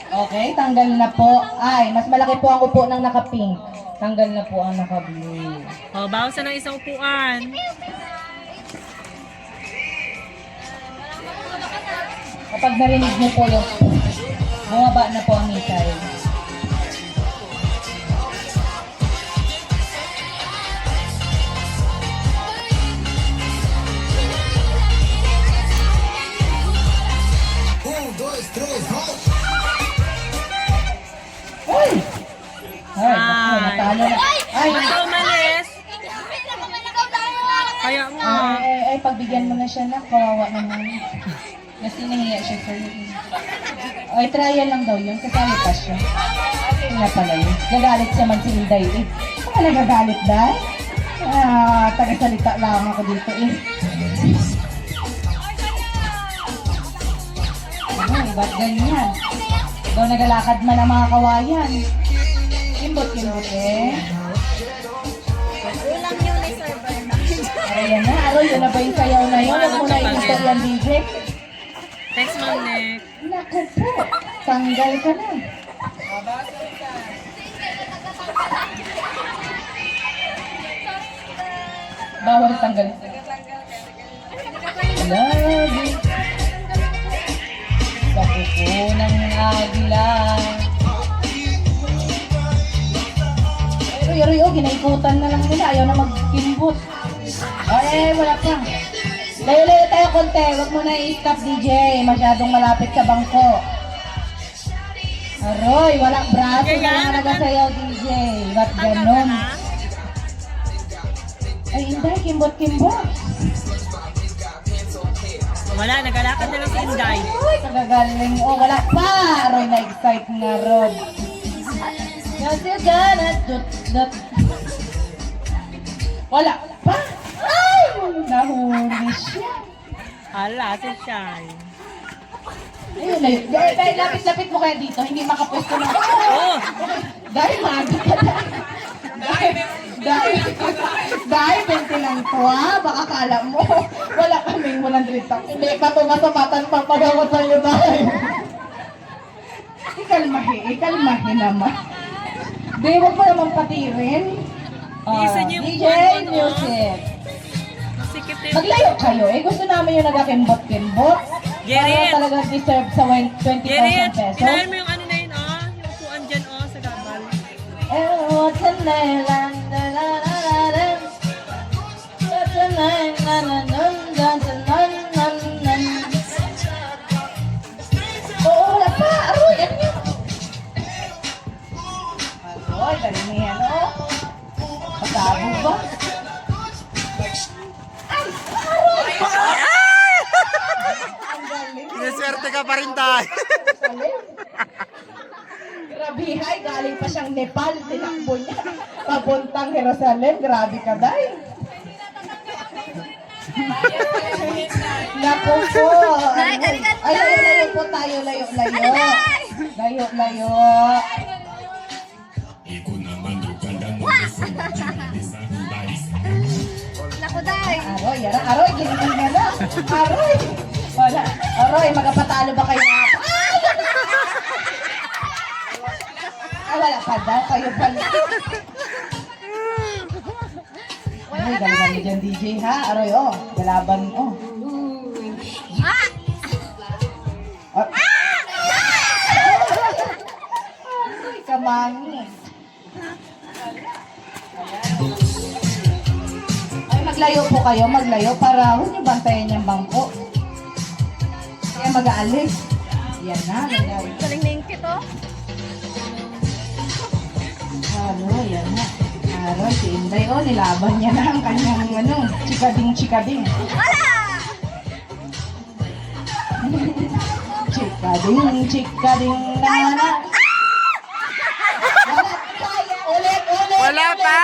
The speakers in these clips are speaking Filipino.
Okay, tanggal na po. Ay, mas malaki po ang upo ng naka-pink. Tanggal na po ang naka-blue. O, bawasan ng isang upuan. Kapag narinig niyo po yung bumaba na po ang missile. Ay! Ay, natalo na. Ay! Basta umalis. Kaya mo. Ay, pagbigyan mo na siya na, kawawa naman. Kasi nahiya siya sir. Ay, trial lang daw yun, kasali pa siya. Yun nga pala yun. Gagalit siya man si Inday eh. Ano ka nagagalit, Day? Taga-salita lang ako dito eh. Ay, ba't ganyan? Daw nagalakad man ang mga kawayan. Kimbot-kimbot eh. Ulang yun ni Sir Bernard. Ayan na, alo, yun na ba yung sayaw na yun? Huwag mo na i-install yan, DJ. Thanks, Ma'am Nick. Naku po, tanggal ka na. Bawal tanggal. Love you. Sa puso ng agila. Ay, ginaikutan na lang nila. Ayaw na magkimbot. Ay, wala pa. Layo-layo tayo konti. Huwag mo na i-stop, DJ. Masyadong malapit sa bangko. Aroy, walang braso na lang nagasayaw, DJ. Ba't ganon? Ay, hindi. Kimbot-kimbot. Wala, nagalakad na lang si Inday. Uy, kagagaling. Oh, wala pa. Aroy, na-excite na, Rod. Yes, you gonna dot. Wala pa. Ay, nahuli siya. Hala, si Shai. Ayun, ayun. Dahil lapit-lapit mo kaya dito, hindi makapwesto na. Oh! Dahil maga ka dahil 20 lang to ha, baka kala mo, wala kaming 100 tak. Hindi pa tumasapatan pa pagawat sa'yo dahil. Ikalmahi naman. Di, huwag mo naman patirin. Isa niyo yung DJ buwan mo, no? Music. Sikip din. Maglayo kayo eh. Gusto namin yung nagakimbot-kimbot. Gerrit! Para talaga deserve sa 20,000 Gerrit, pesos. inahin mo yung ano na yun, oh. Yung upuan dyan, oh, sa gabal. What's the name? What's the name? Oo, wala pa. Aroy, ano yun? Aroy, galing niya, no? Pasabog ba? Ay, aroy! Ang galing. Sineswerte ka pa rin tayo. Grabe, hay, galing pa siyang Nepal, tinakbo niya. Papuntang Jerusalem, grabe ka, day. Naku po. Day, galingan mo, Ay, Day. layo po tayo, layo. Layo. Naku, Day. Aroy, ginilingan na. Aroy. Wala. Aroy, magapatalo ba kayo? Ay, wala pa daw, kayo pala. Ay, galingan mo dyan, DJ, ha? Aroy, oh. Galaban, oh. Ah! Ay, kamangi. Ay, maglayo po kayo, para huwag niyo bantayan yung bangko. Kaya mag-aalis. Yan na, ganyan. Galing na yung kito. Yan na. Aroy, si Inday, oh, nilaban niya na ang kanyang, chikading. Wala! Chikading na. Ulit. Wala pa!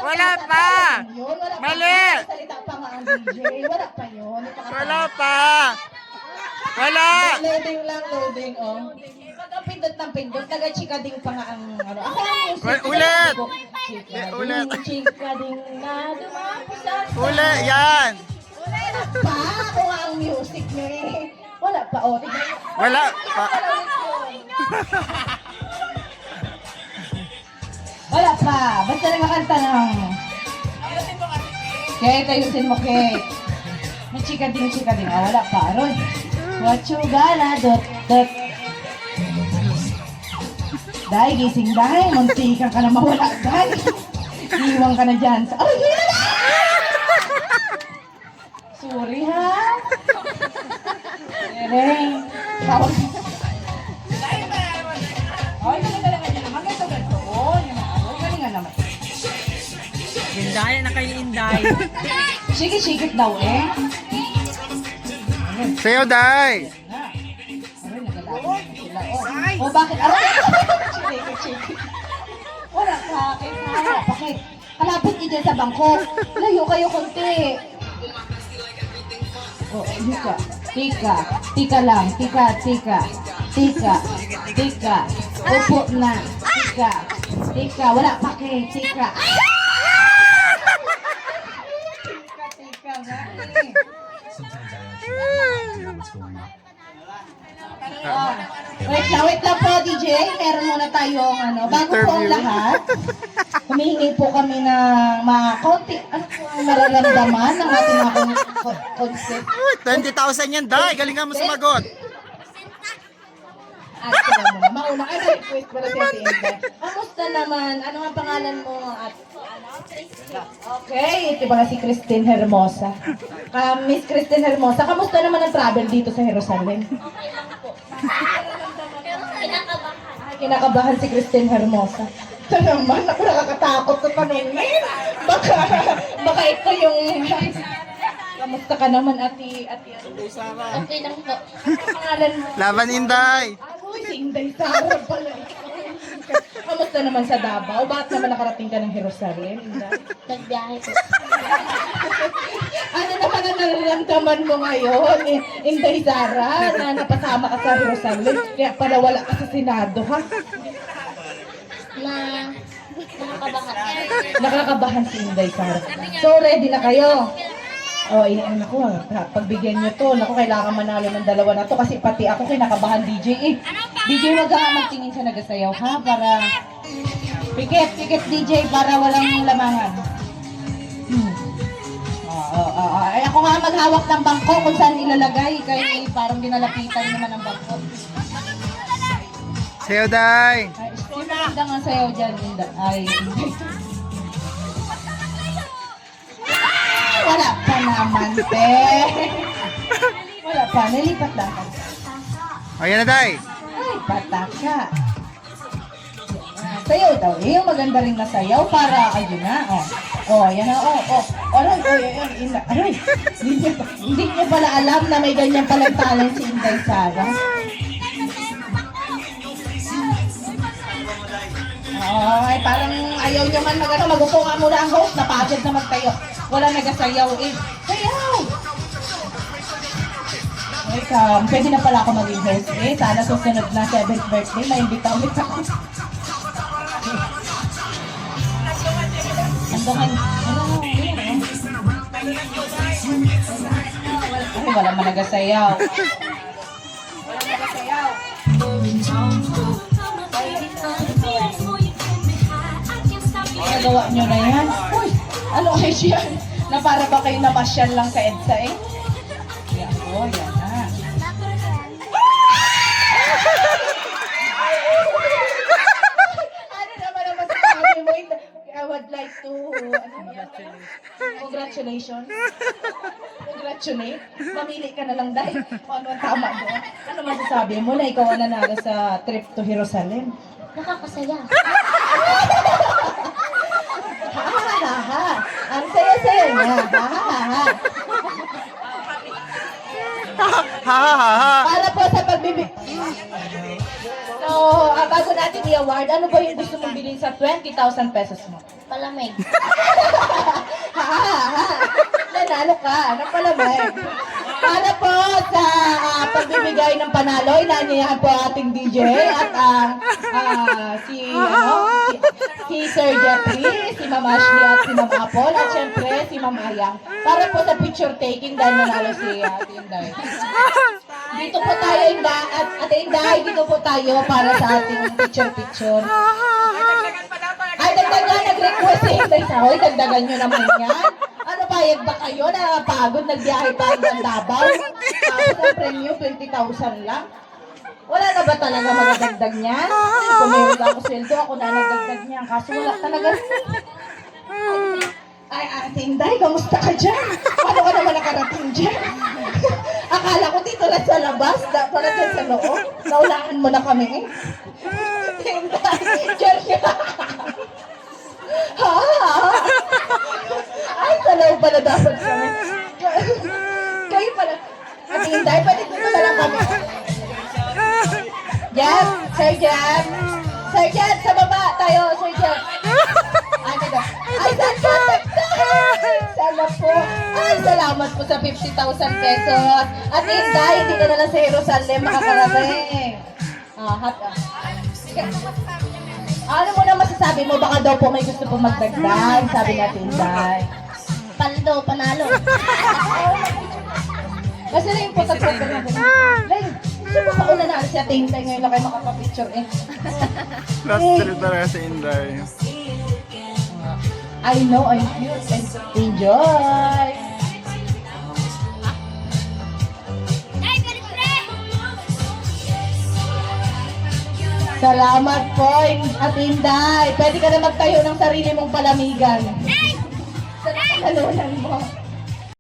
Wala pa! Yun, wala pa. Mali! Salita pa nga ang DJ. Wala pa yun. Wala pa! Wala! Loading, oh. Pag ang pindot ng pindot, nag-chikading pa nga ang ano. Ako ang music. Ulit! Ulit. Chikading na dumapos sa Uli! Yan! pa! Ako nga ang music, eh. Wala pa. O, tignan mo. Wala pa. Wala pa. Basta nakakanta lang. Kate, ayusin mo, Kate. May chika din. Ah, wala pa. Aron. What you gonna do? Dahil gising dahil. Muntikan ka na mawala dahil. Iwan ka na dyan. Ay, yun na! Sorry, ha? Ereng. Tawag. Ay, galing naman. Ganito. Oh, galing nga naman. Inday, na kayo Inday. Sikit-sikit daw eh. Sayo, Day. Aray, nagalaman sila. Oh, bakit? Aray! Sikit-sikit. Wala ka, kaya bakit? Kalapit niyo dyan sa bangko. Layo kayo konti. Oh, tika. Tika lang. Tika. Upo na. Tika. Wala pa kay. Tika nga eh. Wait lang po, DJ. Meron muna tayong bago po ang lahat. Humihingi po kami ng mga konti, mararamdaman ng ating mga concept. 20,000 yan, Day. Galingan mo sumagot. At sila muna. Mauna ka na request para sa Ate. Kamusta naman? Ano ang pangalan mo? At okay, ito ba si Christine Hermosa? Miss Christine Hermosa, kamusta naman ang travel dito sa Jerusalem? Ay, kinakabahan si Christine Hermosa. Ito naman, ako nakakatakot sa tanongin. Baka ito yung... Kamusta ka naman, ate? Okay lang po. Pangalan mo? Laban, Inday. Uy, si Inday Sara pala. Kamusta naman sa Davao? Bakit naman nakarating ka ng Jerusalem, Inday? Nagbiyahe po. Ano naman ang nararamdaman mo ngayon, Inday Sara, na napasama ka sa Jerusalem? Kaya pala wala ka sa Senado, ha? Nakakabahan. Nakakabahan si Inday Sara. So, ready na kayo? Oh, naku, pagbigyan nyo to. Naku, kailangan manalo ng dalawa na to kasi pati ako kinakabahan, DJ. DJ, wag ka nga magtingin sa nagasayaw, ha? Para... Pikit, DJ, para walang lamangan. Ay, ako nga maghawak ng bangko kung saan ilalagay. Kaya parang dinalapitan naman ang bangko. Sayo, Day. Ay, maganda nga sayaw dyan, Inday. Ay, Inday. Wala pa naman, te. Wala pa, nilipat lang. Ayan na, Day. Ay, pataka. Sayaw daw. Yung maganda rin na sayaw para, ayun na, yan na, aray, hindi niyo pala alam na may ganyan palang talent si Inday Sara. Ay, parang ayaw niyo man magupo nga muna ang host, napagod na magtayo. Wala nagasayaw eh. Sayaw! Wait, pwede na pala ako maging host eh. Sana susunod na 7th birthday, maimbita ulit ako. Ay, wala man nagasayaw. Nagawa nyo na yan? Uy, ano kayo yan? Na para ba kayo namasyal lang sa EDSA eh? Yan na. Ano naman ang masasabi mo? I would like to... Congratulations. Congratulate. Mamili ka na lang dahil kung ano ang tama mo. Ano masasabi mo na ikaw ang nanalo sa trip to Jerusalem? Nakakasaya. Ha. Ang saya-saya niya. Ha. Para po sa pagbibig. So, bago natin i-award, ano ba yung gusto mong bilhin sa 20,000 pesos mo? Palamig. Nanalo ka. Ano pala ba eh? Para po sa pagbibigay ng panalo, inaanyayahan po ating DJ at si Sir Jeffrey, si Ma'am Ashley at si Ma'am Apple at syempre si Ma'am Ayang. Para po sa picture taking dahil nanalo si Inday. Dito po tayo, Ate Inday, dito po tayo para sa ating picture-picture. Ay, dagdagan, nag-request si Inday sa hoy, dagdagan nyo naman yan. Ano, bayad ba kayo? Nakapagod, nagbiyahe pa ng Davao? Tapos ang premium, 20,000 lang. Wala na ba talaga magdagdag niyan? Kung meron ako sweldo, ako na nagdagdag niyan. Kaso wala talaga. Ay, Ate Inday, kamusta ka dyan? Paano ka naman nakarating dyan? Akala ko dito lang sa labas, pala dyan sa loob. Naulaan mo na kami eh. Ate Inday, dyan ka. Ha? Ay, sa loob pala dapat kami. Kayo pala. Ate Inday, pwede dito na lang kami. Jan, Sir Jan. Sir Jan, sa baba tayo, Sir Jan. Ay, nada. Ay, saan ka? Sana po. Ay, salamat po sa 50,000 pesos. At Inday, hindi ka na lang sa Jerusalem makakarating. Ano mo na masasabi mo? Baka daw po may gusto po magdagdag, sabi natin Inday. Paldo, panalo. Kasi na yung photographer na gano'n. Lay, gusto mo kauna na si Ate Inday ngayon na kayo makapapicture eh. Last trip talaga si Inday. I know, I'm cute and enjoy. Salamat po, Ate Inday. Pwede ka na magtayo ng sarili mong palamigan. Sa kalunan mo.